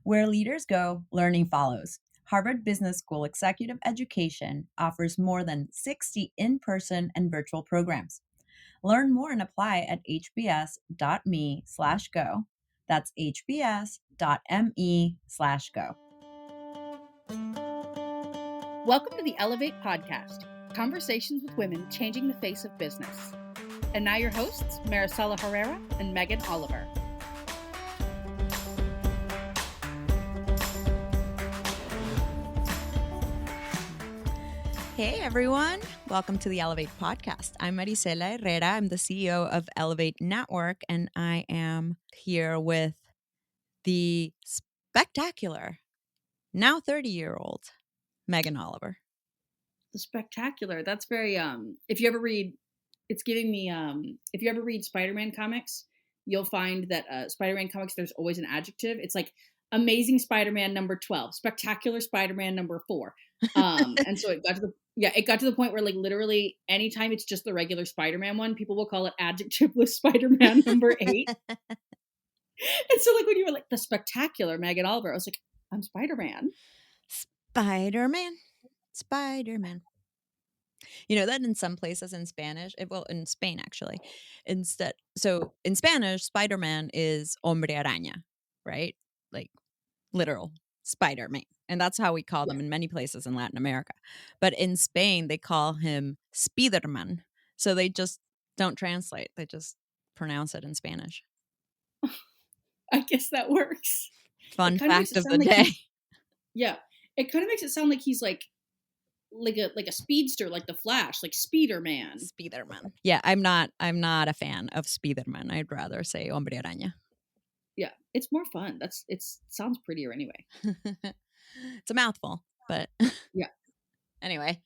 Where leaders go, learning follows. Harvard Business School Executive Education offers more than 60 in-person and virtual programs. Learn more and apply at hbs.me/go. That's hbs.me/go. Welcome to the Ellevate podcast, conversations with women changing the face of business. And now your hosts, Maricella Herrera and Megan Oliver. Hey everyone, welcome to the Ellevate podcast. I'm Maricella Herrera. I'm the CEO of Ellevate Network, and I am here with the spectacular, now 30-year-old Megan Oliver. The spectacular. That's very if you ever read it's giving me if you ever read Spider-Man comics, you'll find that Spider-Man comics there's always an adjective. It's like amazing Spider-Man number 12, spectacular Spider-Man number 4. And so it got to the point where like literally anytime it's just the regular Spider-Man one, people will call it adjectiveless Spider-Man number 8. And so like when you were like the spectacular Megan Oliver, I was like, I'm Spider-Man. Spider-Man. You know that in some places in Spanish, in Spain actually, so in Spanish, Spider-Man is hombre araña, right? Like literal Spider-Man. And that's how we call them in many places in Latin America. But in Spain, they call him Spiderman. So they just don't translate. They just pronounce it in Spanish. I guess that works. Fun fact of the day. Yeah. It kind of makes it sound like he's like a speedster, like the Flash, like Spider-Man. Spiderman. Yeah, I'm not a fan of Spiderman. I'd rather say hombre araña. Yeah, it's more fun. It sounds prettier anyway. It's a mouthful, but yeah. Anyway,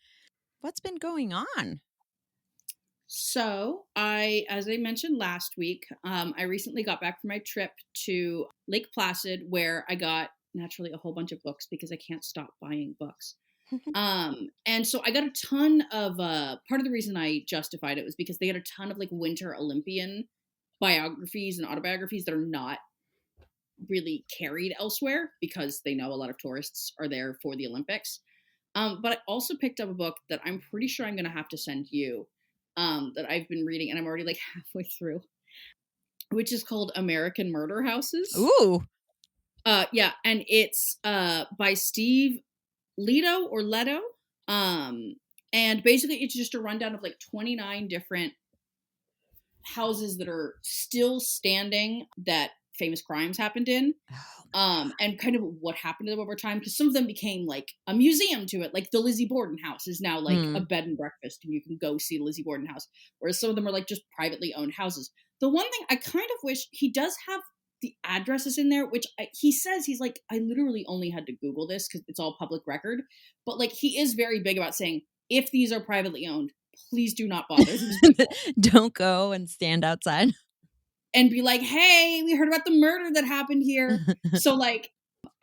what's been going on? So as I mentioned last week, I recently got back from my trip to Lake Placid, where I got naturally a whole bunch of books because I can't stop buying books. And so I got a ton of, part of the reason I justified it was because they had a ton of like Winter Olympian biographies and autobiographies that are not really carried elsewhere because they know a lot of tourists are there for the Olympics. But I also picked up a book that I'm pretty sure I'm going to have to send you, that I've been reading and I'm already like halfway through, which is called American Murder Houses. Ooh. Yeah. And it's, by Steve Leto. And basically it's just a rundown of like 29 different houses that are still standing that famous crimes happened in. And kind of what happened to them over time, because some of them became like a museum to it. Like the Lizzie Borden house is now like a bed and breakfast and you can go see Lizzie Borden house, whereas some of them are like just privately owned houses. The one thing I kind of wish, he does have the addresses in there, which he says he's like, I literally only had to Google this because it's all public record. But like he is very big about saying, if these are privately owned, please do not bother. Don't go and stand outside and be like, hey, we heard about the murder that happened here. So like,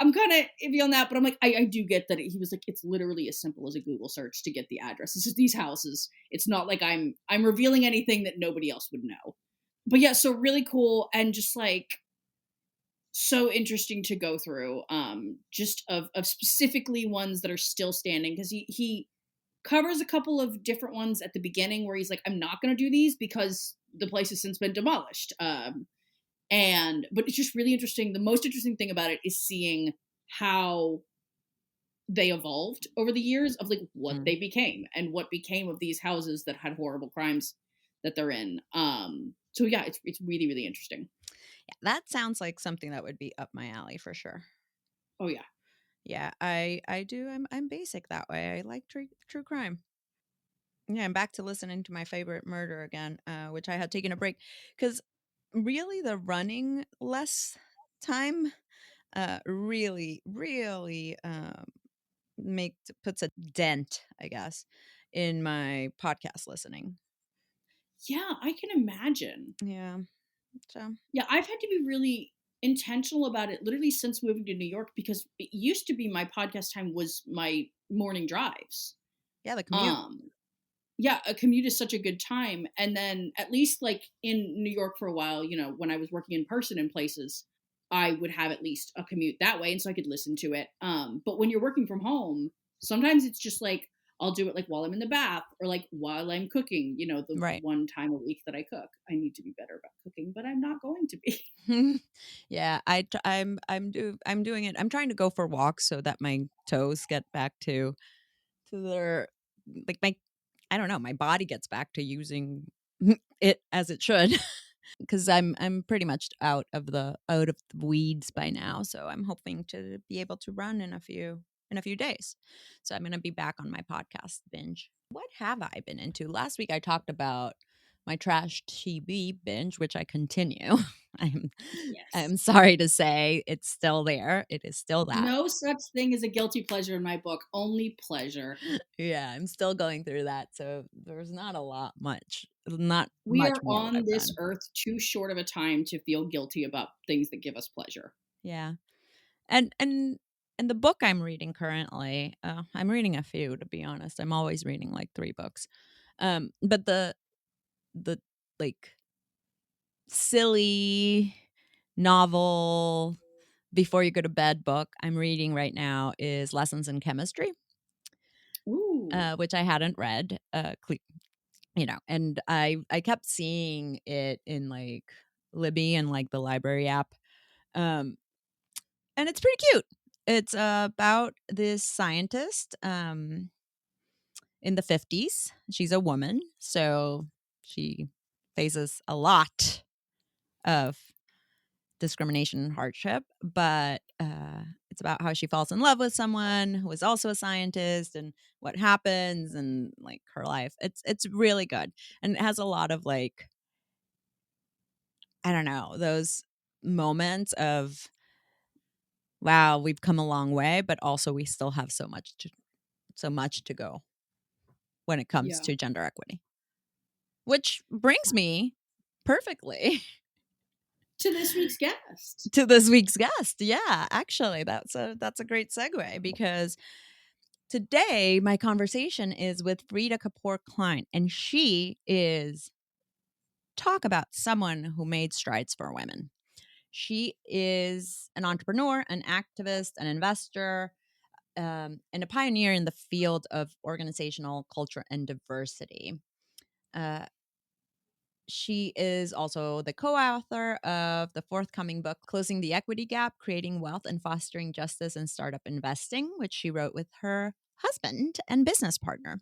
I'm kind of iffy on that, but I'm like, I do get that he was like, it's literally as simple as a Google search to get the addresses of these houses. It's not like I'm revealing anything that nobody else would know. But yeah, so really cool and just like so interesting to go through. Just of specifically ones that are still standing, because he covers a couple of different ones at the beginning where he's like, I'm not going to do these because the place has since been demolished. But it's just really interesting. The most interesting thing about it is seeing how they evolved over the years of like what they became and what became of these houses that had horrible crimes that they're in. So yeah, it's really, really interesting. Yeah, that sounds like something that would be up my alley for sure. Oh yeah. Yeah, I do. I'm basic that way. I like true crime. Yeah, I'm back to listening to my favorite murder again, which I had taken a break because really the running less time really puts a dent, I guess, in my podcast listening. Yeah, I can imagine. Yeah. So yeah, I've had to be really intentional about it literally since moving to New York, because it used to be my podcast time was my morning drives. Yeah, the commute. Yeah, a commute is such a good time. And then at least like in New York for a while, you know, when I was working in person in places, I would have at least a commute that way, and so I could listen to it. But when you're working from home, sometimes it's just like I'll do it like while I'm in the bath or like while I'm cooking. You know, the Right. one time a week that I cook. I need to be better about cooking, but I'm not going to be. Yeah, I'm doing it. I'm trying to go for walks so that my toes get back to their like my I don't know, my body gets back to using it as it should. Because I'm pretty much out of the weeds by now, so I'm hoping to be able to run in a few days. So I'm gonna be back on my podcast binge. What have I been into? Last week I talked about my trash TV binge, which I continue. I'm Yes. I'm sorry to say it's still there. It is still that. No such thing as a guilty pleasure in my book, only pleasure. Yeah, I'm still going through that. So there's not We much are more that on I've this done. earth too short of a time to feel guilty about things that give us pleasure. Yeah. And and and the book I'm reading currently, I'm reading a few to be honest. I'm always reading like 3 books. But the like silly novel before you go to bed book I'm reading right now is Lessons in Chemistry, Ooh. which I hadn't read, and I kept seeing it in like Libby and like the library app. Um, and it's pretty cute. It's about this scientist in the 50s. She's a woman, so she faces a lot of discrimination and hardship, but it's about how she falls in love with someone who is also a scientist and what happens and like her life. It's really good. And it has a lot of like I don't know, those moments of wow, we've come a long way, but also we still have so much to go when it comes Yeah. to gender equity. Which brings me perfectly To this week's guest. to this week's guest. Yeah, actually, that's a great segue because today my conversation is with Freada Kapor Klein, and she is talk about someone who made strides for women. She is an entrepreneur, an activist, an investor, and a pioneer in the field of organizational culture and diversity. Uh, She is also the co author of the forthcoming book, Closing the Equity Gap: Creating Wealth and Fostering Justice in Startup Investing, which she wrote with her husband and business partner.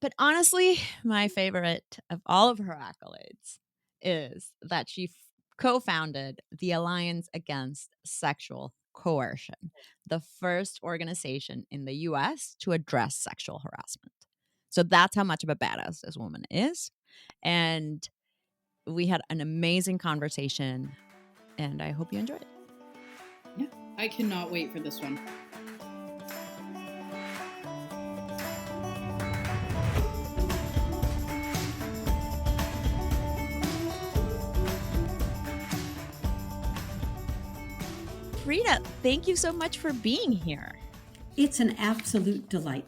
But honestly, my favorite of all of her accolades is that she co founded the Alliance Against Sexual Coercion, the first organization in the US to address sexual harassment. So that's how much of a badass this woman is. And we had an amazing conversation, and I hope you enjoy it. Yeah. I cannot wait for this one. Frida, thank you so much for being here. It's an absolute delight.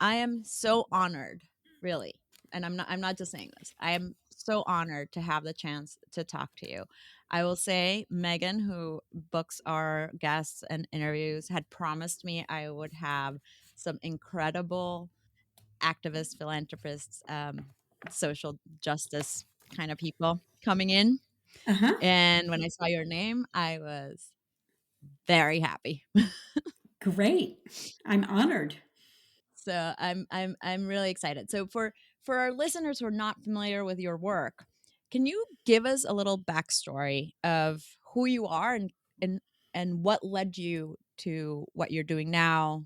I am so honored, really. And I'm not just saying this. I am so honored to have the chance to talk to you. I will say Megan, who books our guests and interviews, had promised me I would have some incredible activists, philanthropists, social justice kind of people coming in. Uh huh. And when I saw your name, I was very happy. Great. I'm honored. So I'm really excited. So for our listeners who are not familiar with your work, can you give us a little backstory of who you are and and what led you to what you're doing now?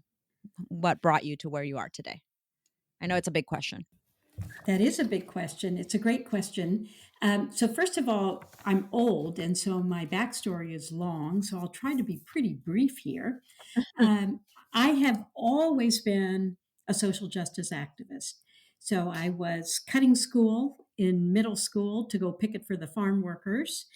What brought you to where you are today? I know it's a big question. That is a big question. It's a great question. So, first of all, I'm old, and so my backstory is long, so I'll try to be pretty brief here. Um, I have always been a social justice activist. So I was cutting school in middle school to go picket for the farm workers.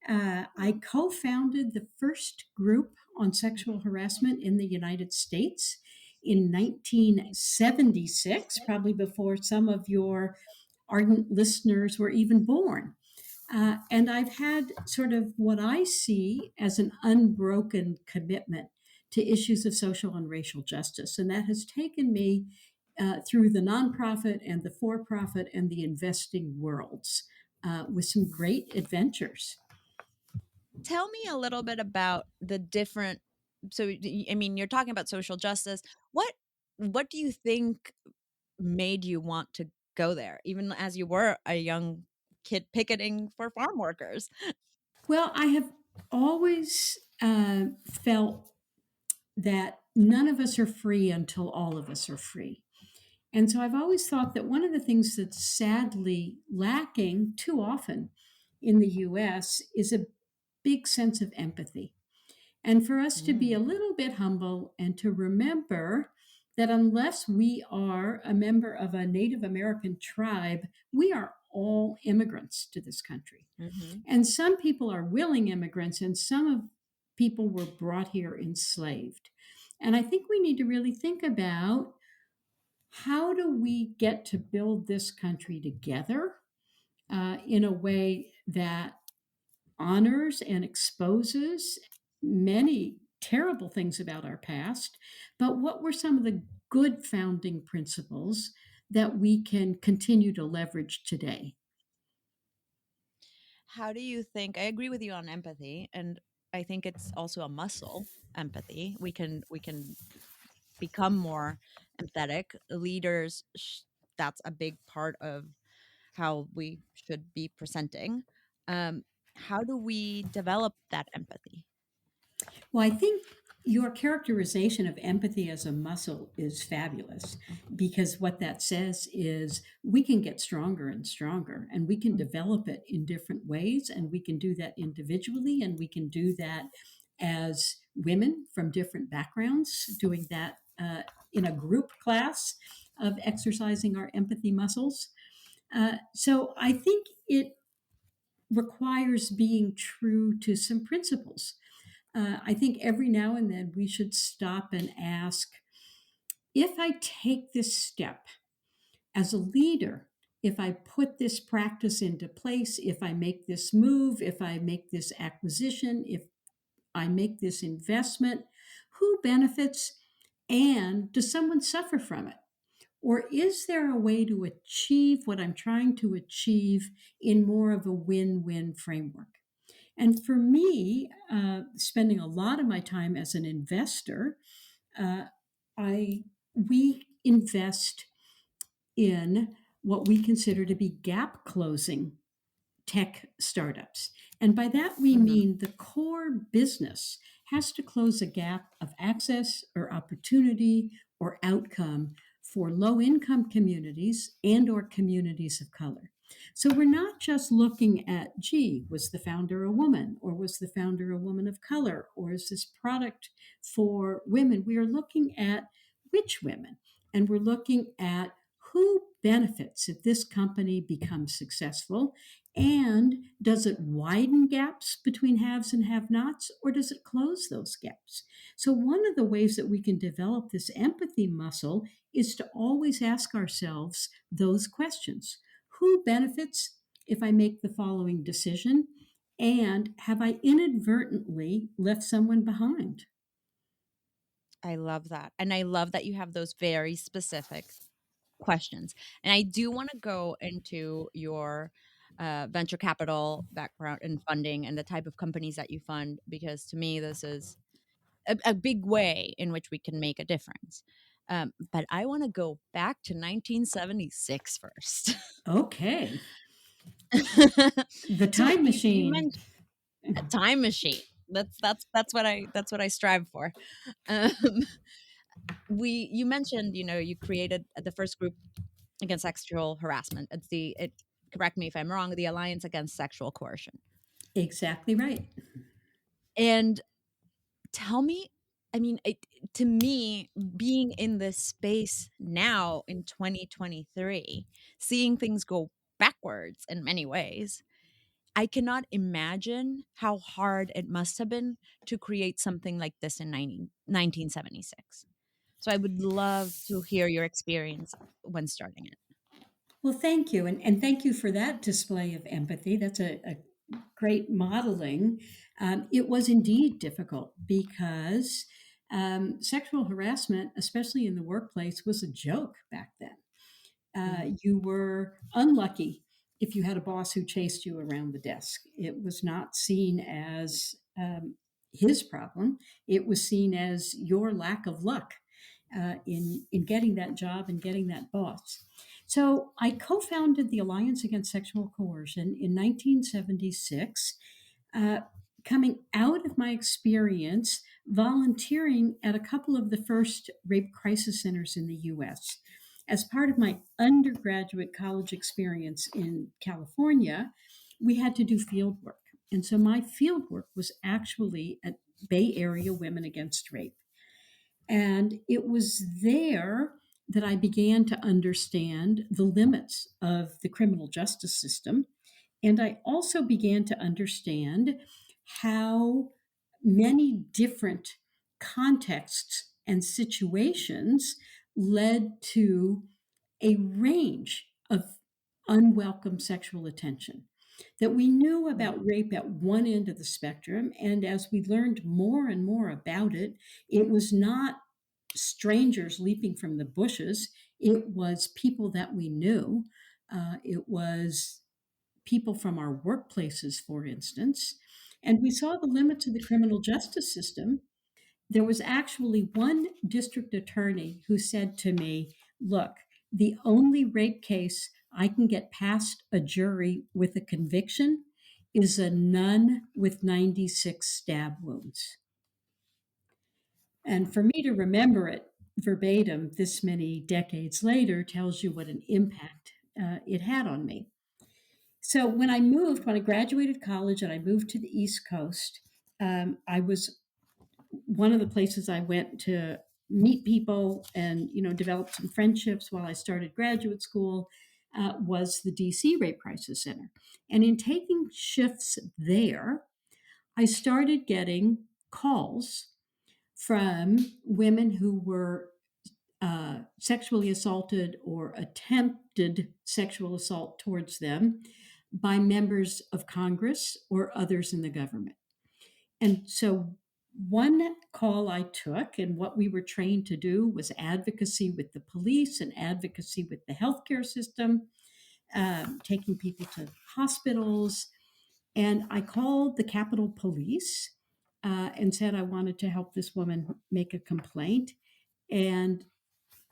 I co founded the first group on sexual harassment in the United States in 1976, probably before some of your ardent listeners were even born. And I've had sort of what I see as an unbroken commitment to issues of social and racial justice. And that has taken me through the nonprofit and the for profit and the investing worlds with some great adventures. Tell me a little bit about the different, so I mean, you're talking about social justice. What do you think made you want to go there, even as you were a young kid picketing for farm workers? Well, I have always felt that none of us are free until all of us are free. And so I've always thought that one of the things that's sadly lacking too often in the US is a big sense of empathy. And for us to be a Mm, little bit humble and to remember that unless we are a member of a Native American tribe, we are all immigrants to this country. mhm. And some people are willing immigrants, and some of people were brought here enslaved. And I think we need to really think about how do we get to build this country together in a way that honors and exposes many terrible things about our past, but what were some of the good founding principles that we can continue to leverage today? How do you think, I agree with you on empathy, and I think it's also a muscle, empathy. We can become more empathetic. Leaders, that's a big part of how we should be presenting. Um, how do we develop that empathy? Well, I think your characterization of empathy as a muscle is fabulous because what that says is we can get stronger and stronger and we can develop it in different ways and we can do that individually and we can do that as women from different backgrounds doing that in a group class of exercising our empathy muscles. So I think it requires being true to some principles. I think every now and then we should stop and ask if I take this step as a leader, if I put this practice into place, if I make this move, if I make this acquisition, if I make this investment, who benefits and does someone suffer from it? Or is there a way to achieve what I'm trying to achieve in more of a win win framework? And for me, spending a lot of my time as an investor, uh, I we invest in what we consider to be gap closing tech startups. And by that, we Mhm. mean the core business has to close a gap of access or opportunity or outcome for low income communities and or communities of color. So we're not just looking at, gee, was the founder a woman or was the founder a woman of color or is this product for women? We are looking at which women and we're looking at who benefits if this company becomes successful and does it widen gaps between haves and have nots, or does it close those gaps? So, one of the ways that we can develop this empathy muscle is to always ask ourselves those questions. Who benefits if I make the following decision? And have I inadvertently left someone behind? I love that. And I love that you have those very specific questions. And I do want to go into your venture capital background and funding and the type of companies that you fund, because to me, this is a big way in which we can make a difference. But I want to go back to 1976 first. Okay, the So time you machine. mentioned a time machine. That's what I strive for. Um, we you mentioned, you created the first group against sexual harassment. Correct me if I'm wrong, the Alliance Against Sexual Coercion. Exactly right. And tell me, I mean, to me, being in this space now in 2023, seeing things go backwards in many ways, I cannot imagine how hard it must have been to create something like this in 1976. So I would love to hear your experience when starting it. Well, thank you. And thank you for that display of empathy. That's a great modeling. It was indeed difficult because sexual harassment, especially in the workplace, was a joke back then. Mm, You were unlucky if you had a boss who chased you around the desk. It was not seen as his problem, it was seen as your lack of luck in getting that job and getting that boss. So I co founded the Alliance Against Sexual Coercion in 1976, uh, coming out of my experience volunteering at a couple of the first rape crisis centers in the US. As part of my undergraduate college experience in California, we had to do field work. And so my field work was actually at Bay Area Women Against Rape. And it was there that I began to understand the limits of the criminal justice system. And I also began to understand how many different contexts and situations led to a range of unwelcome sexual attention. That we knew mm, about rape at one end of the spectrum, and as we learned more and more about it, it was not strangers leaping from the bushes, it was people that we knew. It was people from our workplaces, for instance. And we saw the limits of the criminal justice system. There was actually one district attorney who said to me, "Look, the only rape case I can get past a jury with a conviction is a nun with 96 stab wounds." And for me to remember it verbatim this many decades later tells you what an impact it had on me. So when I graduated college and I moved to the East Coast, I was one of the places I went to meet people and develop some friendships while I started graduate school was the DC Rape Crisis Center. And in taking shifts there, I started getting calls from women who were sexually assaulted or attempted sexual assault towards them by members of Congress or others in the government. And so, one call I took, and what we were trained to do, was advocacy with the police and advocacy with the healthcare system, taking people to hospitals. And I called the Capitol Police and said I wanted to help this woman make a complaint. And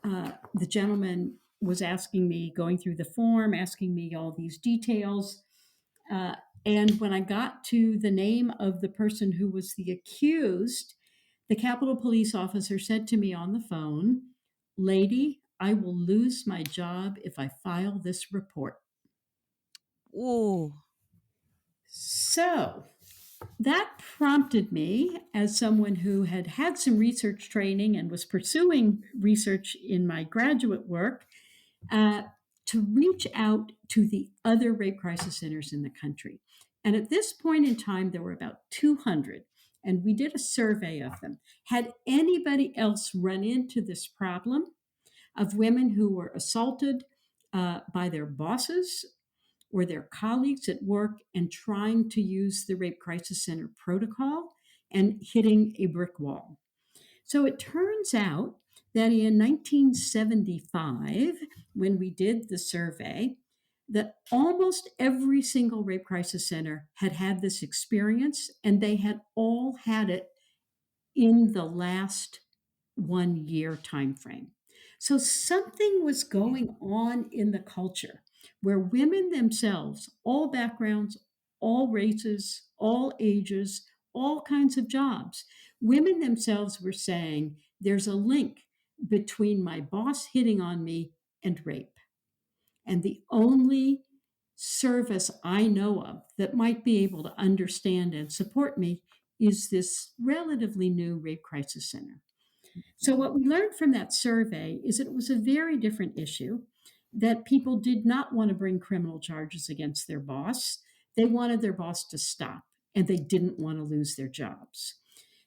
the gentleman was asking me, going through the form, asking me all these details. Uh, and when I got to the name of the person who was the accused, the Capitol Police officer said to me on the phone, "Lady, I will lose my job if I file this report." ooh, So that prompted me, as someone who had had some research training and was pursuing research in my graduate work, uh, to reach out to the other rape crisis centers in the country. And at this point in time, there were about 200, and we did a survey of them. Had anybody else run into this problem of women who were assaulted by their bosses or their colleagues at work and trying to use the Rape Crisis Center protocol and hitting a brick wall? So it turns out that in 1975, when we did the survey, that almost every single rape crisis center had had this experience, and they had all had it in the last 1 year time frame. So something was going on in the culture where women themselves, all backgrounds, all races, all ages, all kinds of jobs, women themselves were saying there's a link between my boss hitting on me and rape. And the only service I know of that might be able to understand and support me is this relatively new rape crisis center. So, what we learned from that survey is that it was a very different issue, that people did not want to bring criminal charges against their boss. They wanted their boss to stop, and they didn't want to lose their jobs.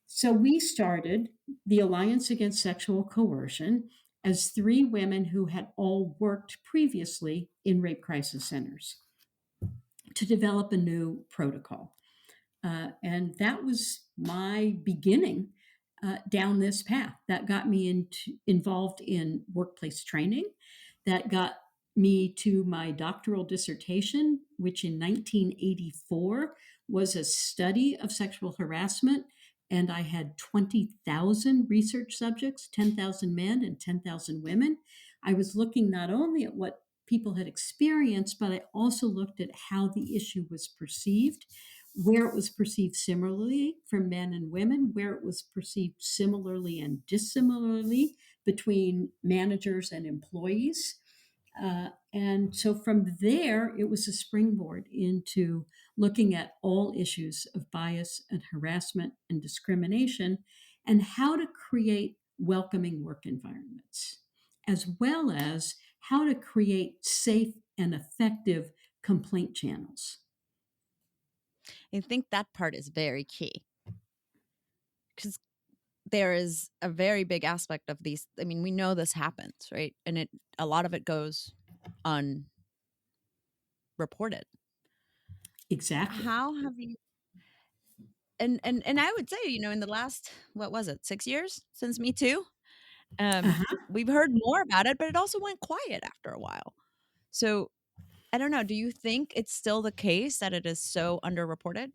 So, we started the Alliance Against Sexual Coercion as 3 women who had all worked previously in rape crisis centers to develop a new protocol. And that was my beginning down this path. That got me involved in workplace training. That got me to my doctoral dissertation, which in 1984 was a study of sexual harassment. And I had 20,000 research subjects, 10,000 men and 10,000 women. I was looking not only at what people had experienced, but I also looked at how the issue was perceived, where it was perceived similarly for men and women, where it was perceived similarly and dissimilarly between managers and employees. And so from there, it was a springboard into looking at all issues of bias and harassment and discrimination and how to create welcoming work environments, as well as how to create safe and effective complaint channels. I think that part is very key because there is a very big aspect of these. I mean, we know this happens, right? And a lot of it goes unreported. Exactly. How have you and I would say, in the last, what was it, 6 years since Me Too? Uh-huh. We've heard more about it, but it also went quiet after a while. So I don't know. Do you think it's still the case that it is so underreported?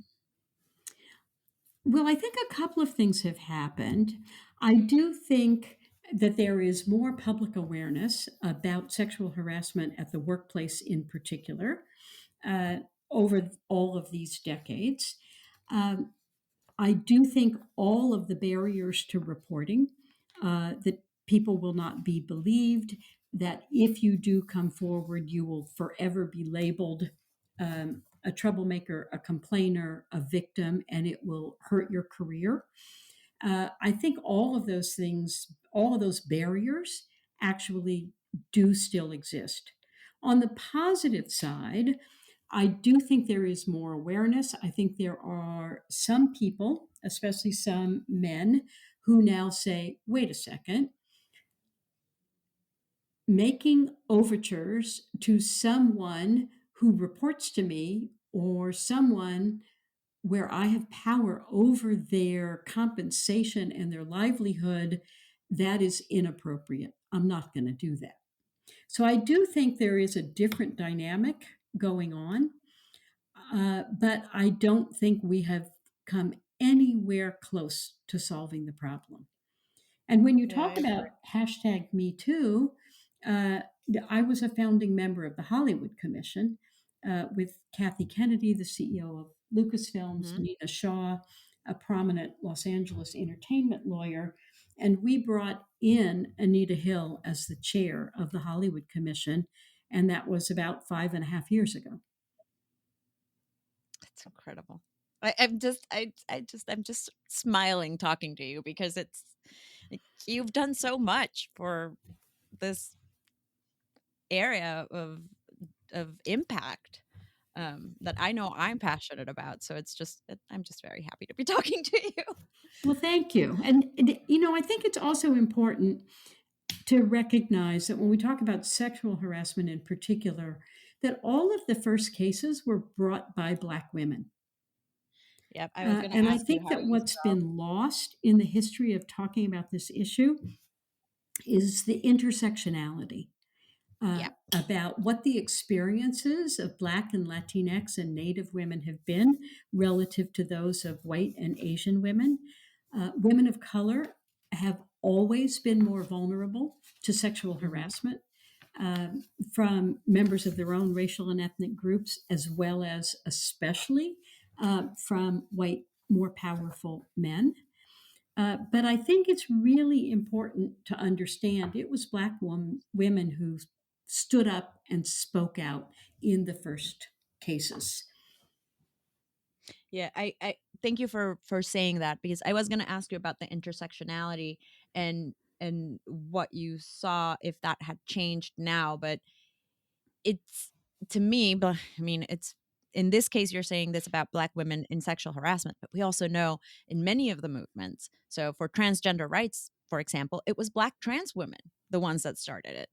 Well, I think a couple of things have happened. I do think that there is more public awareness about sexual harassment at the workplace in particular uh, over all of these decades. Um, I do think all of the barriers to reporting, that people will not be believed, that if you do come forward, you will forever be labeled a troublemaker, a complainer, a victim, and it will hurt your career. I think all of those things, all of those barriers actually do still exist. On the positive side, I do think there is more awareness. I think there are some people, especially some men, who now say, wait a second, making overtures to someone who reports to me or someone where I have power over their compensation and their livelihood, that is inappropriate. I'm not going to do that. So I do think there is a different dynamic going on, but I don't think we have come anywhere close to solving the problem. And when you Yeah, I talk agree. about hashtag Me Too, uh, I was a founding member of the Hollywood Commission with Kathy Kennedy, the CEO of Lucasfilms, Mhm. Nina Shaw, a prominent Los Angeles entertainment lawyer. And we brought in Anita Hill as the chair of the Hollywood Commission. And that was about 5.5 years ago. That's incredible. I'm just smiling talking to you because it's like, you've done so much for this area of impact, that I know I'm passionate about. So I'm just very happy to be talking to you. Well, thank you. And I think it's also important to recognize that when we talk about sexual harassment in particular, that all of the first cases were brought by Black women. Yep, I was going to And I ask you think how that you what's felt. been lost in the history of talking about this issue is the intersectionality Yep. about what the experiences of Black and Latinx and Native women have been relative to those of white and Asian women. Women of color have always been more vulnerable to sexual Hmm. harassment from members of their own racial and ethnic groups, as well as especially from white, more powerful men. But I think it's really important to understand it was Black women who stood up and spoke out in the first cases. Yeah, I thank you for saying that because I was going to ask you about the intersectionality and what you saw if that had changed now, but it's to me, but I mean, it's in this case you're saying this about Black women in sexual harassment, but we also know in many of the movements. So for transgender rights, for example, it was Black trans women, the ones that started it.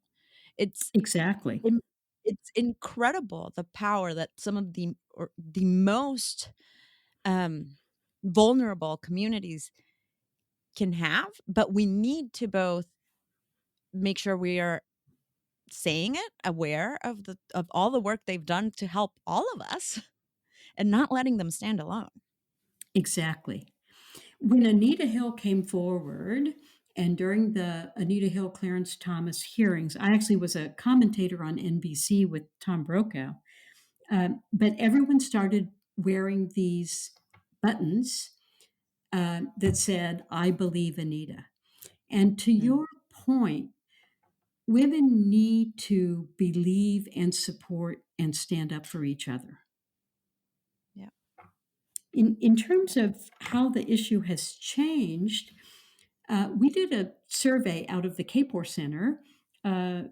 It's Exactly. in it's incredible the power that some of the most, um, vulnerable communities can have, but we need to both make sure we are saying it, aware of all the work they've done to help all of us, and not letting them stand alone. Exactly. When Anita Hill came forward, and during the Anita Hill Clarence Thomas hearings, I actually was a commentator on NBC with Tom Brokaw. But everyone started wearing these buttons that said, I believe Anita. And to Mm, your point, women need to believe and support and stand up for each other. yeah. In terms of how the issue has changed, we did a survey out of the Kapor Center a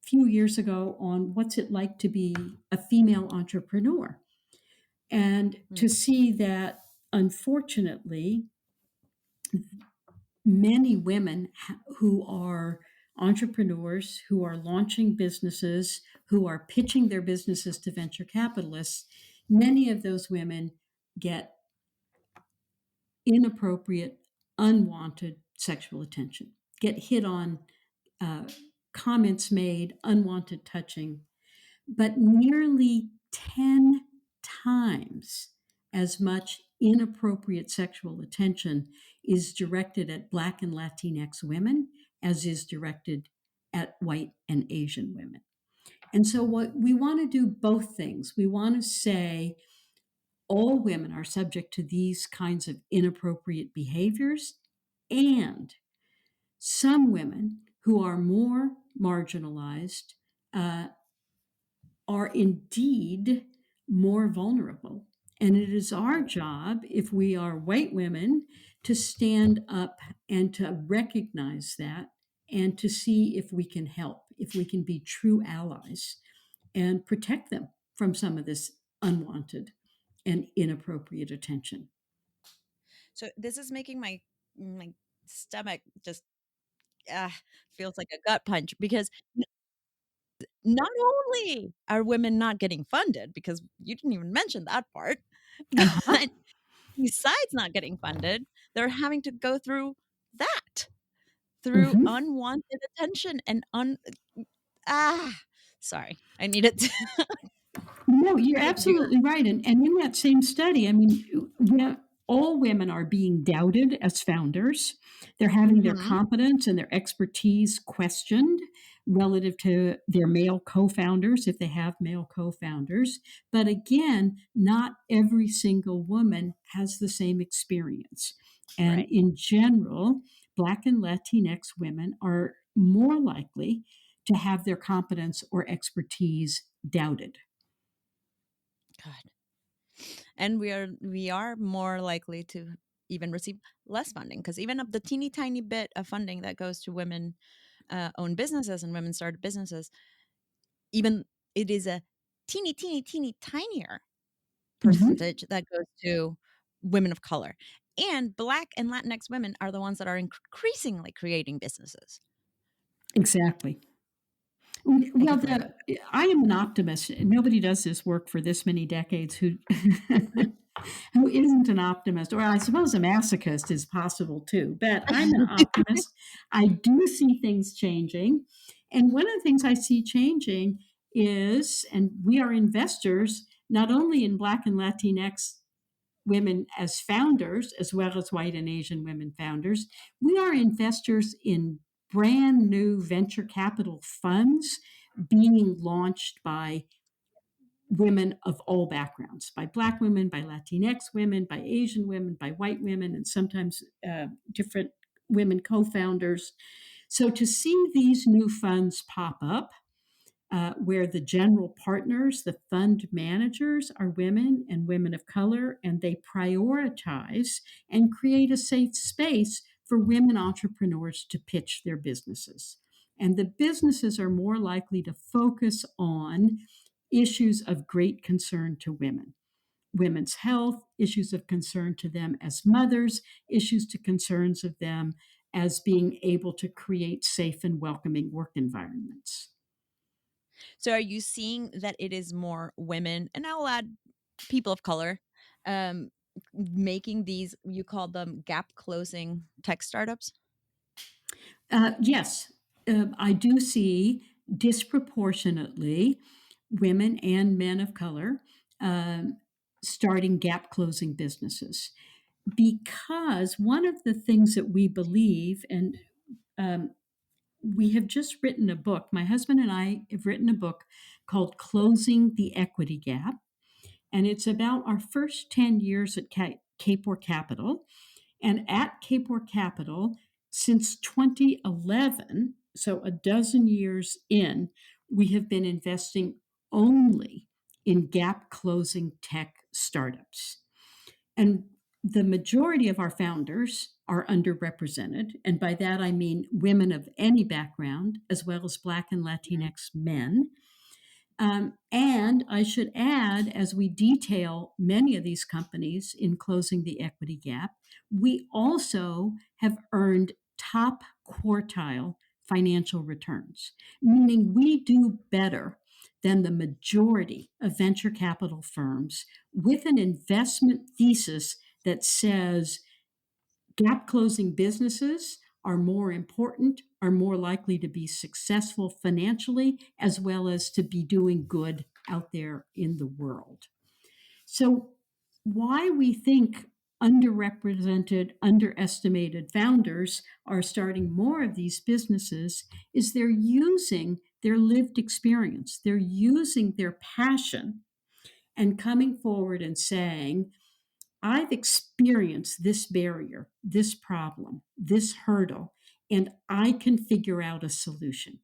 few years ago on what's it like to be a female entrepreneur. And Mm, to see that, unfortunately, many women who are entrepreneurs, who are launching businesses, who are pitching their businesses to venture capitalists, many of those women get inappropriate, unwanted sexual attention, get hit on, uh, comments made, unwanted touching, but nearly 10 times as much inappropriate sexual attention is directed at Black and Latinx women as is directed at white and Asian women. And so, what we want to do both things. We want to say all women are subject to these kinds of inappropriate behaviors, and some women who are more marginalized uh, are indeed more vulnerable. And it is our job, if we are white women, to stand up and to recognize that and to see if we can help, if we can be true allies and protect them from some of this unwanted and inappropriate attention. so this is making my stomach just, ah, feels like a gut punch because not only are women not getting funded, because you didn't even mention that part, Uh-huh. but besides not getting funded, they're having to go through that, through Mhm. unwanted attention and ah, sorry, I needed to No, you're give you absolutely right. And in that same study, I mean, all women are being doubted as founders. They're having their mhm, competence and their expertise questioned relative to their male co founders, if they have male co founders. But again, not every single woman has the same experience. And right, in general, Black and Latinx women are more likely to have their competence or expertise doubted. God, and we are more likely to even receive less funding because even of the teeny tiny bit of funding that goes to women owned businesses and women started businesses, even it is a teeny tinier Mhm. percentage that goes to women of color. And Black and Latinx women are the ones that are increasingly creating businesses. Exactly. I Well, can't believe it. I am an optimist. Nobody does this work for this many decades who who isn't an optimist, or I suppose a masochist is possible too. But I'm an optimist. I do see things changing, and one of the things I see changing is, and we are investors not only in Black and Latinx women as founders, as well as white and Asian women founders. We are investors in brand new venture capital funds being launched by women of all backgrounds, by Black women, by Latinx women, by Asian women, by white women, and sometimes different women co founders. So to see these new funds pop up, where the general partners, the fund managers, are women and women of color, and they prioritize and create a safe space for women entrepreneurs to pitch their businesses. And the businesses are more likely to focus on issues of great concern to women: women's health, issues of concern to them as mothers, issues to concerns of them as being able to create safe and welcoming work environments. So are you seeing that it is more women, and I'll add people of color, um, making these, you call them gap closing tech startups? Yes, I do see disproportionately women and men of color um, starting gap closing businesses because one of the things that we believe, and um, we have just written a book, my husband and I have written a book called Closing the Equity Gap. And it's about our first 10 years at Kapor Capital. And at Kapor Capital, since 2011, so a dozen years in, we have been investing only in gap closing tech startups. And the majority of our founders are underrepresented. And by that, I mean women of any background, as well as Black and Mhm. Latinx men. And I should add, as we detail many of these companies in closing the equity gap, we also have earned top quartile financial returns, meaning we do better than the majority of venture capital firms with an investment thesis that says gap closing businesses are more important, are more likely to be successful financially, as well as to be doing good out there in the world. So, why we think underrepresented, underestimated founders are starting more of these businesses is they're using their lived experience, they're using their passion and coming forward and saying, I've experienced this barrier, this problem, this hurdle, and I can figure out a solution.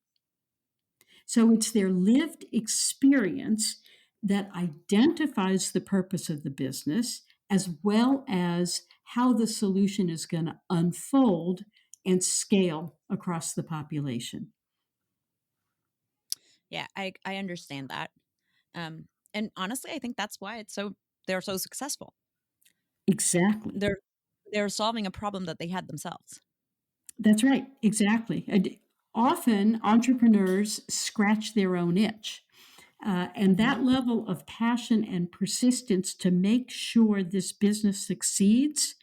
So it's their lived experience that identifies the purpose of the business as well as how the solution is going to unfold and scale across the population. Yeah, I understand that. Um, and honestly, I think that's why they're so successful. Exactly. They're they're solving a problem that they had themselves. That's right. Exactly. And often entrepreneurs scratch their own itch. And Mhm. that level of passion and persistence to make sure this business succeeds,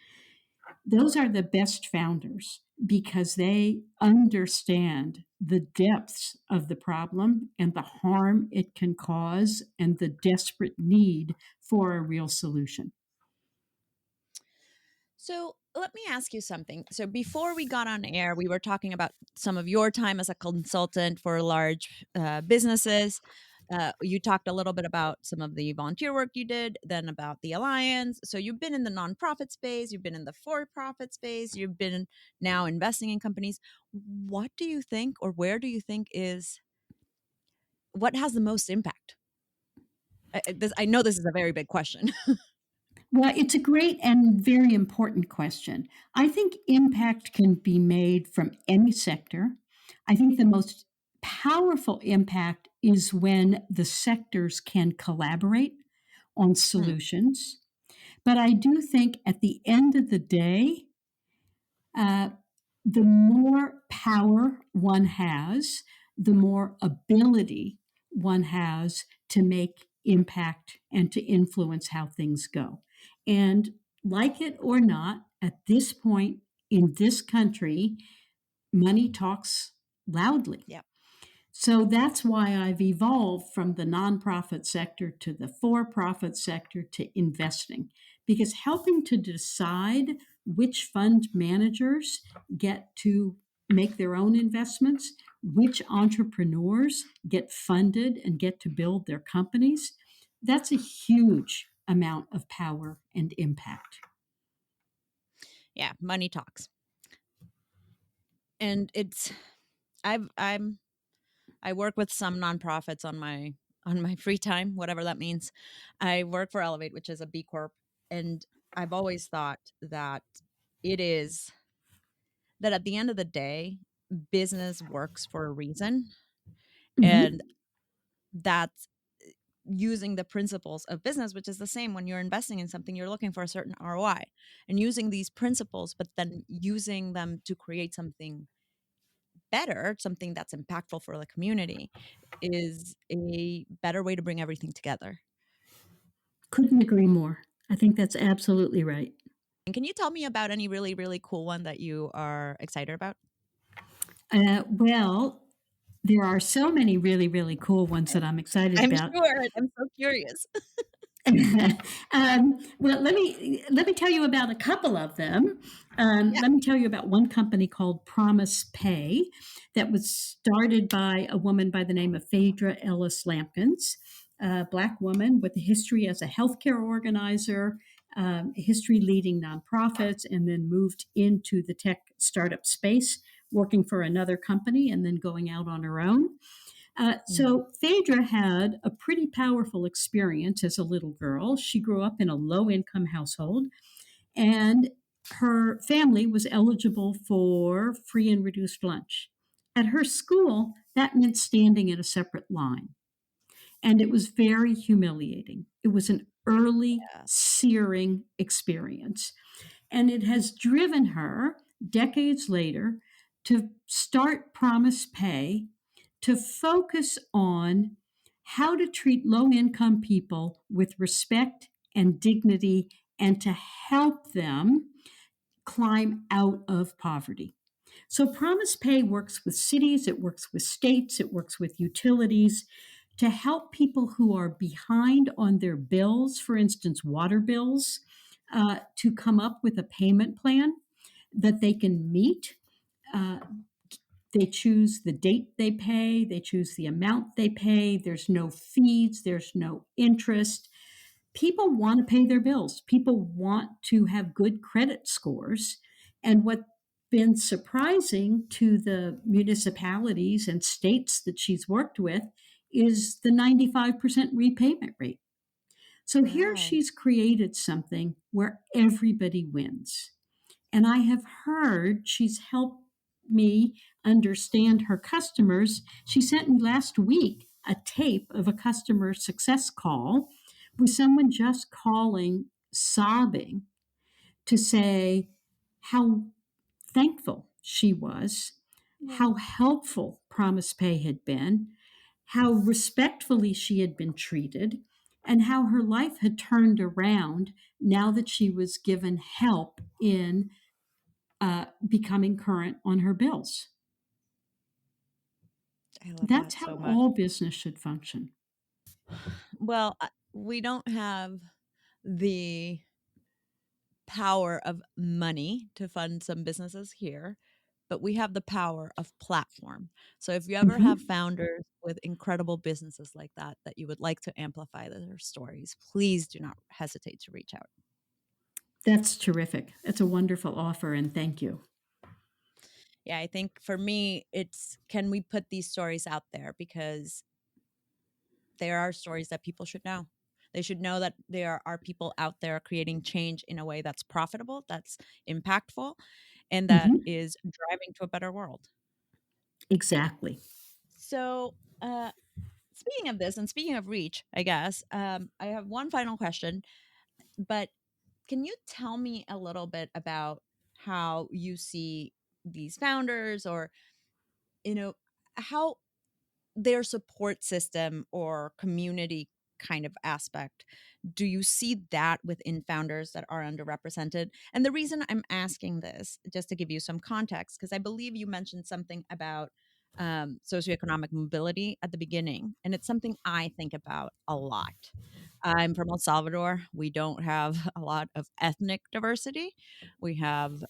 those are the best founders because they understand the depths of the problem and the harm it can cause and the desperate need for a real solution. So let me ask you something. So before we got on air, we were talking about some of your time as a consultant for large businesses. You talked a little bit about some of the volunteer work you did, then about the alliance. So you've been in the nonprofit space, you've been in the for-profit space, you've been now investing in companies. What do you think, or where do you think is what has the most impact? I know this is a very big question. Well, it's a great and very important question. I think impact can be made from any sector. I think the most powerful impact is when the sectors can collaborate on Hmm. solutions. But I do think at the end of the day, uh, the more power one has, the more ability one has to make impact and to influence how things go. And like it or not, at this point in this country, money talks loudly. Yeah. So that's why I've evolved from the nonprofit sector to the for profit sector to investing, because helping to decide which fund managers get to make their own investments, which entrepreneurs get funded and get to build their companies, that's a huge amount of power and impact. Yeah, money talks. And it's I'm I work with some nonprofits on my free time, whatever that means. I work for Ellevate, which is a B Corp, and I've always thought that it is that at the end of the day, business works for a reason, and Mhm. that's using the principles of business, which is the same when you're investing in something, you're looking for a certain ROI and using these principles, but then using them to create something better, something that's impactful for the community, is a better way to bring everything together. Couldn't agree more. I think that's absolutely right. And can you tell me about any really, really cool one that you are excited about? Well, there are so many really, really cool ones that I'm excited I'm about. sure. I'm so curious. Well, let me tell you about a couple of them. Yeah. Let me tell you about one company called Promise Pay that was started by a woman by the name of Phaedra Ellis Lampkins, a Black woman with a history as a healthcare organizer, a history leading nonprofits, and then moved into the tech startup space, working for another company and then going out on her own. Mm. So Phaedra had a pretty powerful experience as a little girl. She grew up in a low income household, and her family was eligible for free and reduced lunch. At her school, that meant standing in a separate line, and it was very humiliating. It was an early, Yeah. searing experience. And it has driven her decades later to start Promise Pay to focus on how to treat low income people with respect and dignity and to help them climb out of poverty. So, Promise Pay works with cities, it works with states, it works with utilities to help people who are behind on their bills, for instance, water bills, to come up with a payment plan that they can meet. Uh, they choose the date they pay, they choose the amount they pay. There's no fees, there's no interest. People want to pay their bills, people want to have good credit scores. And what's been surprising to the municipalities and states that she's worked with is the 95% repayment rate. So here Wow. she's created something where everybody wins. And I have heard she's helped me understand her customers. She sent me last week a tape of a customer success call with someone just calling, sobbing to say how thankful she was, how helpful Promise Pay had been, how respectfully she had been treated, and how her life had turned around now that she was given help in becoming current on her bills. I love That's that so how much. all business should function. Well, we don't have the power of money to fund some businesses here, but we have the power of platform. So if you ever have Mhm. founders with incredible businesses like that you would like to amplify their stories, please do not hesitate to reach out. That's terrific. That's a wonderful offer, and thank you. Yeah, I think for me, it's can we put these stories out there because there are stories that people should know. They should know that there are people out there creating change in a way that's profitable, that's impactful, and that Mhm. is driving to a better world. Exactly. So, speaking of this and speaking of reach, I guess, I have one final question, but can you tell me a little bit about how you see these founders or, you know, how their support system or community kind of aspect, do you see that within founders that are underrepresented? And the reason I'm asking this, just to give you some context, because I believe you mentioned something about socioeconomic mobility at the beginning, and it's something I think about a lot. I'm from El Salvador. We don't have a lot of ethnic diversity. We have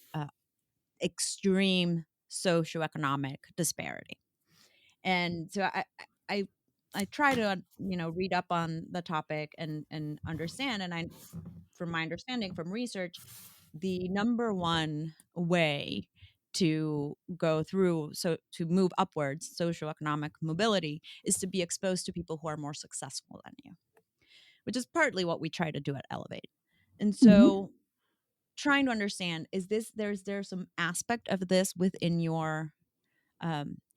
extreme socioeconomic disparity, and so I I try to read up on the topic and understand. And I, from my understanding from research, the number one way to go through, so to move upwards socioeconomic mobility, is to be exposed to people who are more successful than you, which is partly what we try to do at Ellevate. And Mhm. so trying to understand, is this there's some aspect of this within your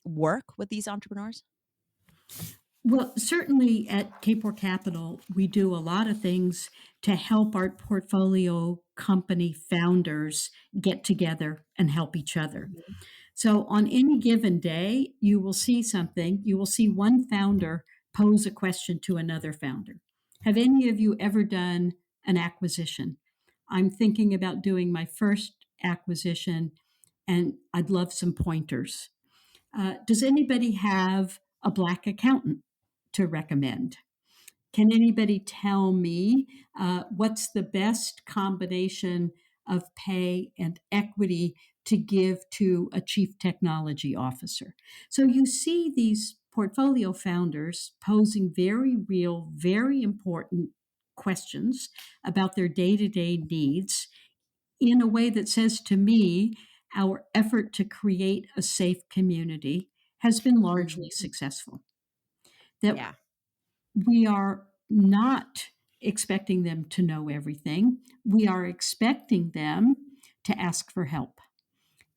work with these entrepreneurs? Well, certainly at Kapor Capital, we do a lot of things to help our portfolio company founders get together and help each other. Mhm. So on any given day, you will see something. You will see one founder pose a question to another founder. Have any of you ever done an acquisition? I'm thinking about doing my first acquisition and I'd love some pointers. Does anybody have a Black accountant to recommend? Can anybody tell me what's the best combination of pay and equity to give to a chief technology officer? So you see these portfolio founders posing very real, very important questions about their day to day needs in a way that says to me, our effort to create a safe community has been largely Mhm. successful. That Yeah. we are not expecting them to know everything. We are expecting them to ask for help.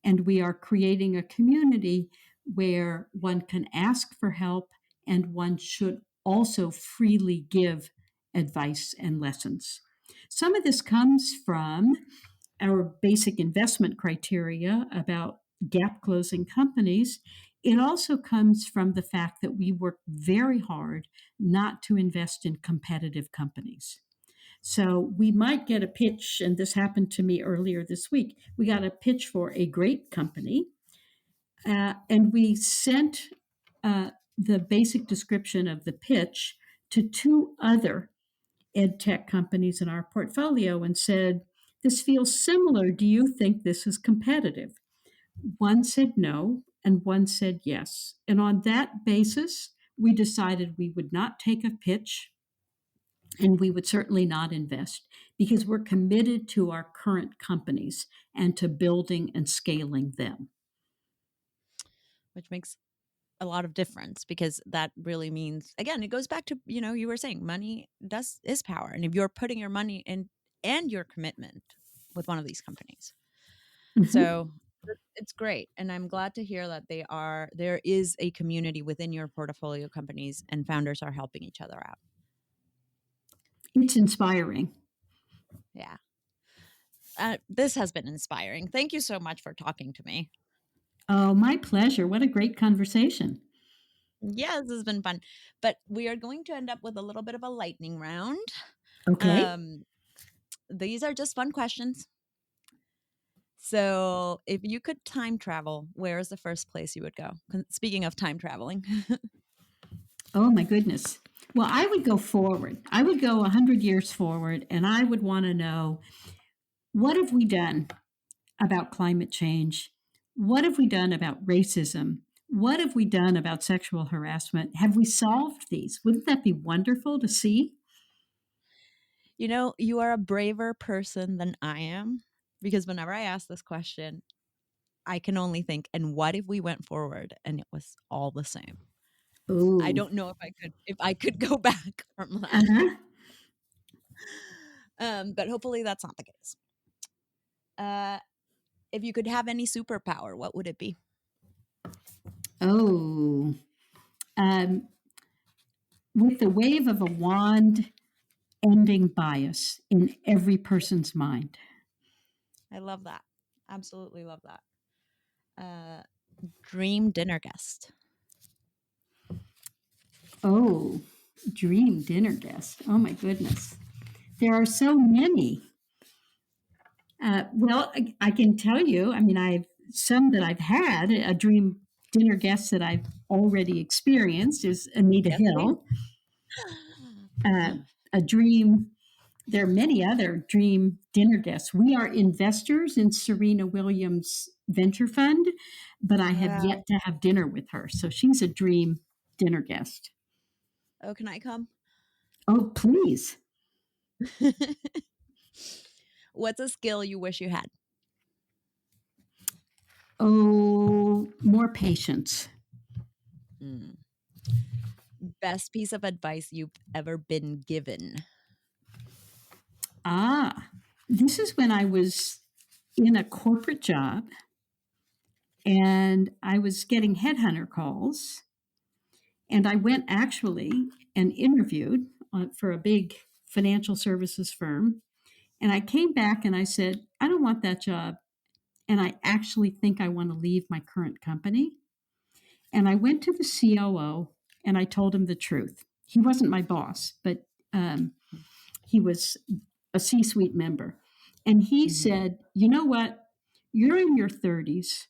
And we are creating a community where one can ask for help and one should also freely give advice and lessons. Some of this comes from our basic investment criteria about gap closing companies. It also comes from the fact that we work very hard not to invest in competitive companies. So we might get a pitch, and this happened to me earlier this week. We got a pitch for a great company, and we sent the basic description of the pitch to two other ed tech companies in our portfolio and said, "This feels similar. Do you think this is competitive?" One said no, and one said yes. And on that basis, we decided we would not take a pitch and we would certainly not invest because we're committed to our current companies and to building and scaling them. Which makes a lot of difference because that really means, again, it goes back to, you were saying money does is power. And if you're putting your money in and your commitment with one of these companies. Mhm. So it's great. And I'm glad to hear that there is a community within your portfolio companies and founders are helping each other out. It's inspiring. Yeah. This has been inspiring. Thank you so much for talking to me. Oh, my pleasure. What a great conversation. Yeah, this has been fun. But we are going to end up with a little bit of a lightning round. Okay. Um, these are just fun questions. So, if you could time travel, where is the first place you would go? Speaking of time traveling. Oh, my goodness. Well, I would go forward. I would go 100 years forward, and I would want to know what have we done about climate change? What have we done about racism? What have we done about sexual harassment? Have we solved these? Wouldn't that be wonderful to see? You are a braver person than I am because whenever I ask this question, I can only think, and what if we went forward and it was all the same? I Oh, don't know if I could go back from that. uh-huh. But hopefully that's not the case. Uh, if you could have any superpower, what would it be? Oh, um, with the wave of a wand ending bias in every person's mind. I love that. Absolutely love that. Uh, dream dinner guest. Oh, dream dinner guest. Oh, my goodness. There are so many. Well, I can tell you, I mean, I've some that I've had. A dream dinner guest that I've already experienced is Anita Yes, please. Hill. Uh, a dream, there are many other dream dinner guests. We are investors in Serena Williams' venture fund, but I have Wow. yet to have dinner with her. So she's a dream dinner guest. Oh, can I come? Oh, please. What's a skill you wish you had? Oh, more patience. Mm. Best piece of advice you've ever been given? Ah, this is when I was in a corporate job and I was getting headhunter calls. And I went actually and interviewed for a big financial services firm. And I came back and I said, I don't want that job. And I actually think I want to leave my current company. And I went to the COO and I told him the truth. He wasn't my boss, but he was a C suite member. And he said, you know what? You're in your 30s.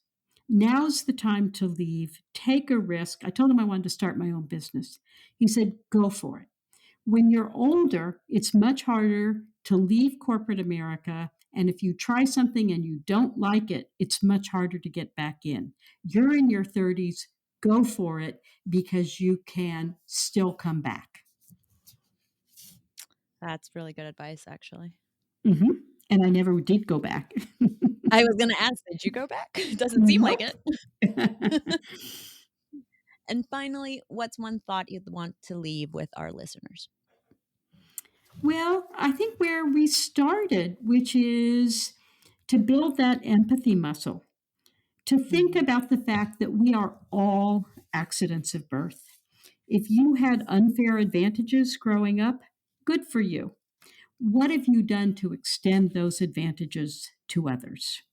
Now's the time to leave. Take a risk. I told him I wanted to start my own business. He said, go for it. When you're older, it's much harder to leave corporate America. And if you try something and you don't like it, it's much harder to get back in. You're in your 30s, go for it because you can still come back. That's really good advice, actually. Mm-hmm. And I never did go back. I was going to ask, did you go back? It doesn't seem like it. And finally, what's one thought you'd want to leave with our listeners? Well, I think where we started, which is to build that empathy muscle, to think about the fact that we are all accidents of birth. If you had unfair advantages growing up, good for you. What have you done to extend those advantages to others?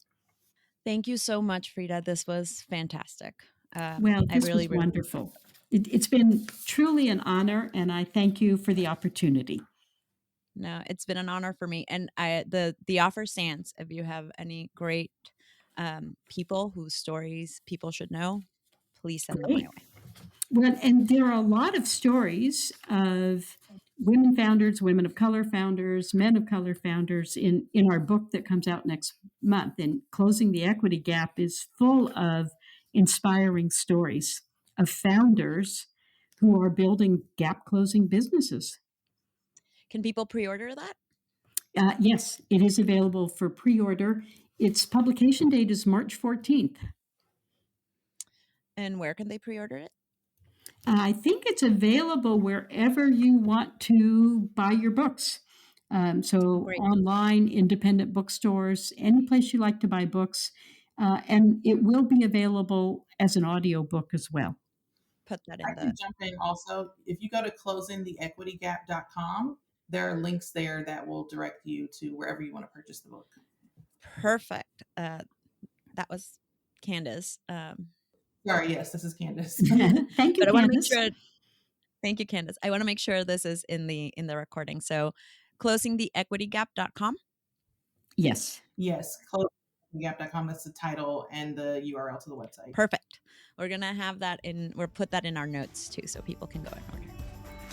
Thank you so much, Freada. This was fantastic. Well, I this was really wonderful. It's been truly an honor, and I thank you for the opportunity. No, it's been an honor for me. And the offer stands. If you have any great people whose stories people should know, please send them my Great. way. Well, and there are a lot of stories of women founders, women of color founders, men of color founders in our book that comes out next month. And Closing the Equity Gap is full of inspiring stories of founders who are building gap closing businesses. Can people pre-order that? Yes, it is available for pre-order. Its publication date is March 14th. And where can they pre-order it? I think it's available wherever you want to buy your books. So Great. online, independent bookstores, any place you like to buy books. And it will be available as an audiobook as well. Put that I in can the jump in also. If you go to closingtheequitygap.com, there are links there that will direct you to wherever you want to purchase the book. perfect. That was Candace. Sorry, yes, this is Candace. Thank you, But I want to make Candace. sure. Thank you, Candace. I want to make sure this is in the recording. So, closingtheequitygap.com. Yes. Yes, closingtheequitygap.com. That's the title and the URL to the website. Perfect. We're gonna have that in. We'll put that in our notes too, so people can go and order.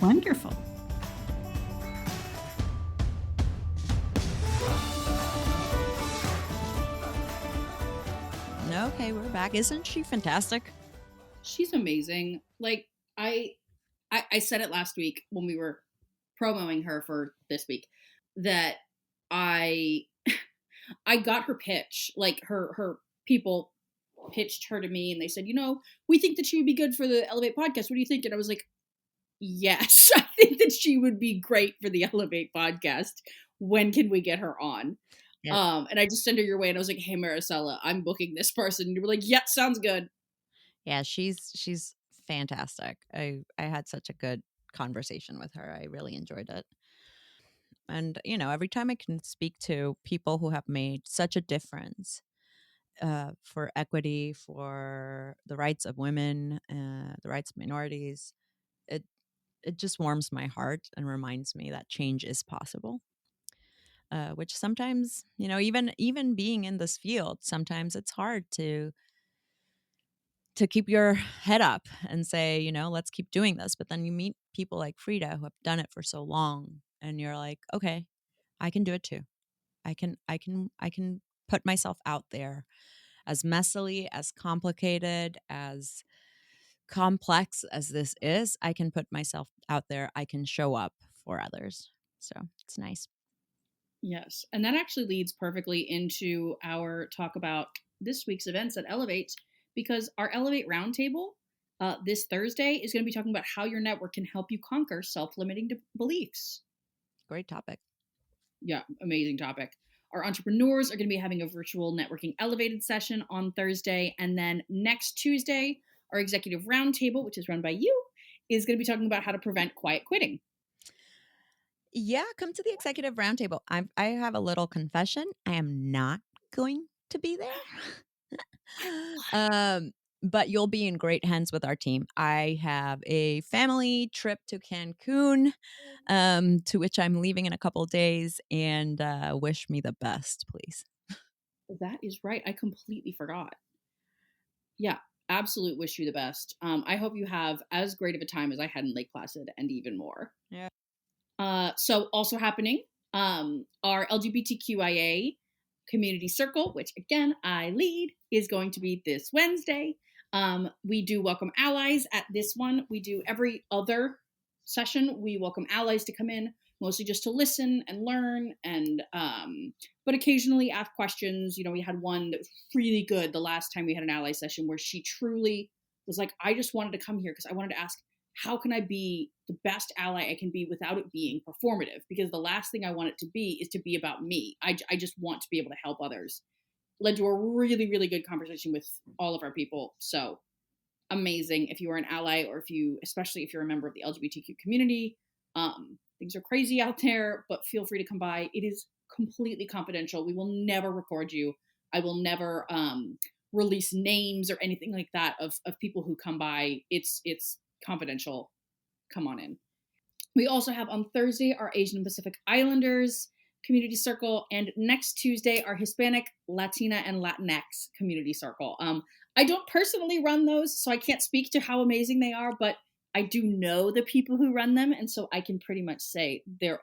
Wonderful. Okay, we're back. Isn't she fantastic? She's amazing. Like I said it last week when we were promoting her for this week that I got her pitch. Like her people pitched her to me and they said, we think that she would be good for the Ellevate podcast. What do you think? And I was like, yes, I think that she would be great for the Ellevate podcast. When can we get her on? Yeah. And I just sent her your way and I was like, hey, Maricella, I'm booking this person. And you were like, yeah, sounds good. Yeah, she's fantastic. I had such a good conversation with her. I really enjoyed it. And every time I can speak to people who have made such a difference for equity, for the rights of women, the rights of minorities, it just warms my heart and reminds me that change is possible. Which sometimes, even being in this field, sometimes it's hard to keep your head up and say, let's keep doing this. But then you meet people like Freada who have done it for so long, and you're like, okay, I can do it too. I can put myself out there, as messily, as complicated, as complex as this is. I can put myself out there. I can show up for others. So it's nice. Yes. And that actually leads perfectly into our talk about this week's events at Ellevate, because our Ellevate Roundtable this Thursday is going to be talking about how your network can help you conquer self-limiting beliefs. Great topic. Yeah, amazing topic. Our entrepreneurs are going to be having a virtual networking elevated session on Thursday. And then next Tuesday, our executive roundtable, which is run by you, is going to be talking about how to prevent quiet quitting. Yeah, come to the executive roundtable. I have a little confession. I am not going to be there. um, but you'll be in great hands with our team. I have a family trip to Cancun, to which I'm leaving in a couple days, and wish me the best, please. That is right. I completely forgot. Yeah, absolute wish you the best. I hope you have as great of a time as I had in Lake Placid and even more. Yeah. So also happening, our LGBTQIA community circle, which again I lead, is going to be this Wednesday. We do welcome allies at this one. We do every other session. We welcome allies to come in, mostly just to listen and learn, and but occasionally ask questions. You know, we had one that was really good the last time we had an ally session where she truly was like, I just wanted to come here because I wanted to ask, how can I be the best ally I can be without it being performative? Because the last thing I want it to be is to be about me. I just want to be able to help others. Led to a really, really good conversation with all of our people. So amazing. If you are an ally, or if you, especially if you're a member of the LGBTQ community, things are crazy out there, but feel free to come by. It is completely confidential. We will never record you. I will never release names or anything like that of people who come by. It's confidential. Come on in. We also have on Thursday our Asian and Pacific Islanders community circle, and next Tuesday our Hispanic, Latina, and Latinx community circle. I don't personally run those, so I can't speak to how amazing they are, but I do know the people who run them, and so I can pretty much say they're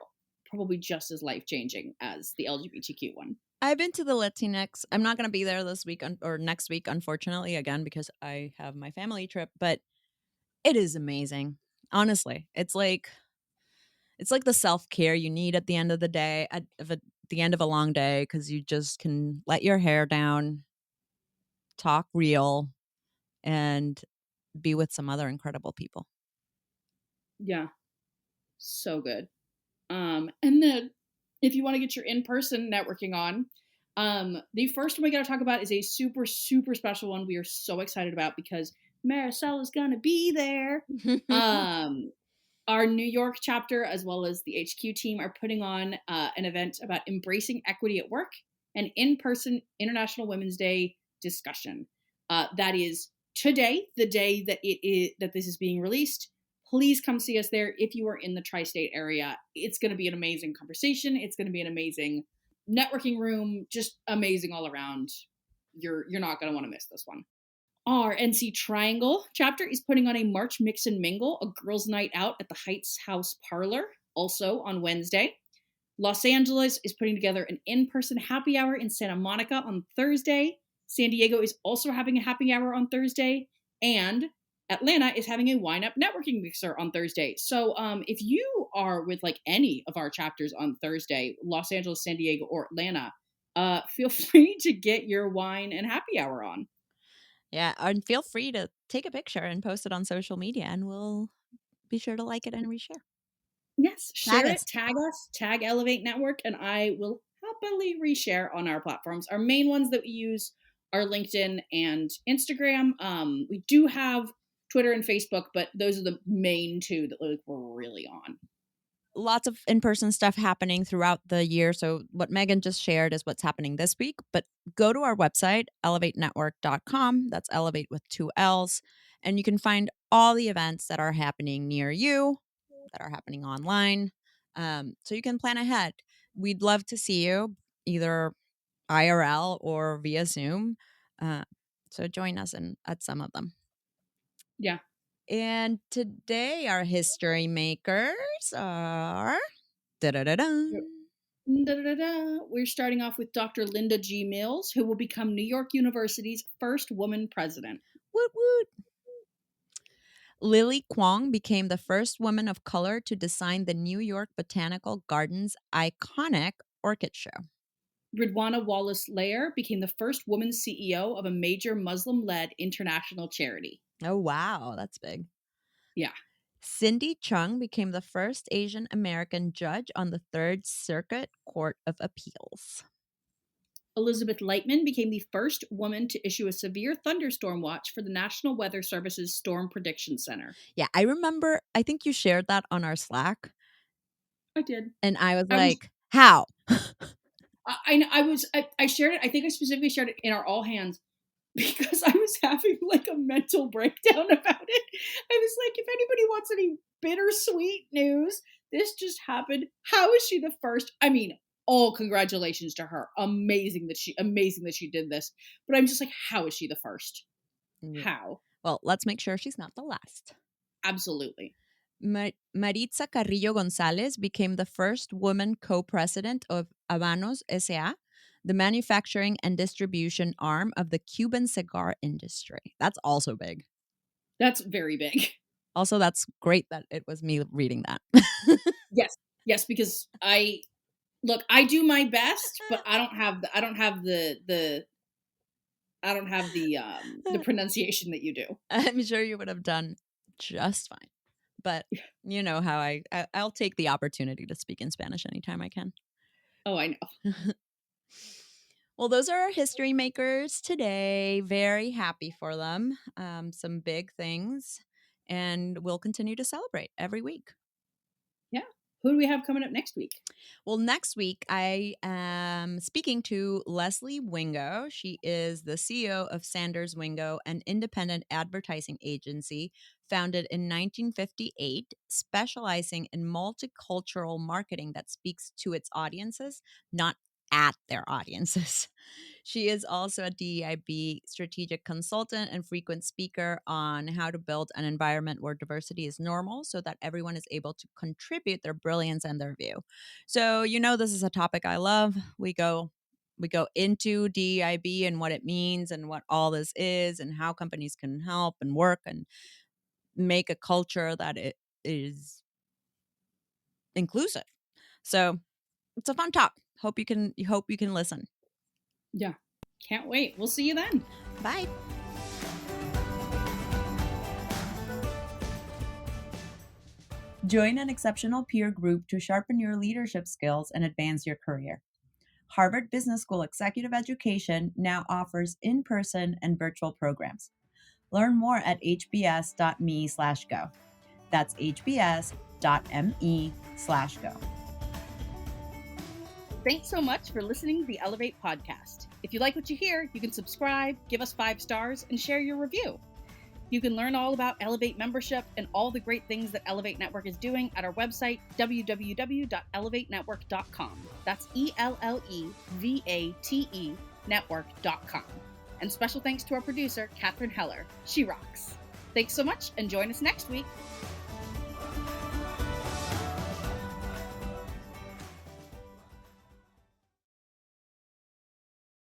probably just as life changing as the LGBTQ one. I've been to the Latinx. I'm not going to be there this week or next week, unfortunately, again, because I have my family trip, but it is amazing. Honestly, it's like the self-care you need at the end of the day, the end of a long day, because you just can let your hair down, talk real, and be with some other incredible people. Yeah, so good. And then if you want to get your in-person networking on, the first one we got to talk about is a super, super special one we are so excited about because Maricella is going to be there. Our New York chapter, as well as the HQ team, are putting on an event about embracing equity at work, an in-person International Women's Day discussion. That is today, the day that this is being released. Please come see us there if you are in the tri-state area. It's going to be an amazing conversation. It's going to be an amazing networking room. Just amazing all around. You're not going to want to miss this one. Our NC Triangle chapter is putting on a March Mix and Mingle, a girls' night out at the Heights House Parlor, also on Wednesday. Los Angeles is putting together an in-person happy hour in Santa Monica on Thursday. San Diego is also having a happy hour on Thursday. And Atlanta is having a Wine Up networking mixer on Thursday. So if you are with like any of our chapters on Thursday, Los Angeles, San Diego, or Atlanta, feel free to get your wine and happy hour on. Yeah, and feel free to take a picture and post it on social media, and we'll be sure to like it and reshare. Yes, Tag share it, us. tag us, tag Ellevate Network, and I will happily reshare on our platforms. Our main ones that we use are LinkedIn and Instagram. We do have Twitter and Facebook, but those are the main two that like, we're really on. Lots of in-person stuff happening throughout the year. So what Megan just shared is what's happening this week. But go to our website, ellevatenetwork.com. That's Ellevate with 2 L's. And you can find all the events that are happening near you, that are happening online. So you can plan ahead. We'd love to see you either IRL or via Zoom. So join us at some of them. Yeah. And today our history makers are da-da-da-da. We're starting off with Dr. Linda G. Mills, who will become New York University's first woman president. Woot woot. Lily Kwong became the first woman of color to design the New York Botanical Gardens' iconic orchid show. Ridwana Wallace Lair became the first woman CEO of a major Muslim-led international charity. Oh, wow. That's big. Yeah. Cindy Chung became the first Asian American judge on the Third Circuit Court of Appeals. Elizabeth Lightman became the first woman to issue a severe thunderstorm watch for the National Weather Service's Storm Prediction Center. Yeah, I remember, I think you shared that on our Slack, I did. and I was I was like, how? I shared it. I think I specifically shared it in our all hands because I was having like a mental breakdown about it. I was like, if anybody wants any bittersweet news, this just happened. How is she the first? I mean, all congratulations to her. Amazing that she did this. But I'm just like, how is she the first? Yeah. How? Well, let's make sure she's not the last. Absolutely. Maritza Carrillo Gonzalez became the first woman co-president of Habanos S.A., the manufacturing and distribution arm of the Cuban cigar industry. That's also big. That's very big. Also, that's great that it was me reading that. Yes, because I do my best, but I don't have the pronunciation that you do. I'm sure you would have done just fine. But you know how I'll take the opportunity to speak in Spanish anytime I can. Oh, I know. Well, those are our history makers today. Very happy for them. Some big things. And we'll continue to celebrate every week. Yeah. Who do we have coming up next week? Well, next week, I am speaking to Leslie Wingo. She is the CEO of Sanders Wingo, an independent advertising agency founded in 1958, specializing in multicultural marketing that speaks to its audiences, not at their audiences. She is also a DEIB strategic consultant and frequent speaker on how to build an environment where diversity is normal so that everyone is able to contribute their brilliance and their view. So, this is a topic I love. We go into DEIB and what it means and what all this is and how companies can help and work and make a culture that it is inclusive. So, it's a fun talk. Hope you can listen. Yeah. Can't wait. We'll see you then. Bye. Join an exceptional peer group to sharpen your leadership skills and advance your career. Harvard Business School Executive Education now offers in-person and virtual programs. Learn more at hbs.me/go. That's hbs.me/go. Thanks so much for listening to the Ellevate podcast. If you like what you hear, you can subscribe, give us 5 stars, and share your review. You can learn all about Ellevate membership and all the great things that Ellevate Network is doing at our website, www.ellevatenetwork.com. That's ELLEVATE network.com. And special thanks to our producer, Catherine Heller. She rocks. Thanks so much, and join us next week.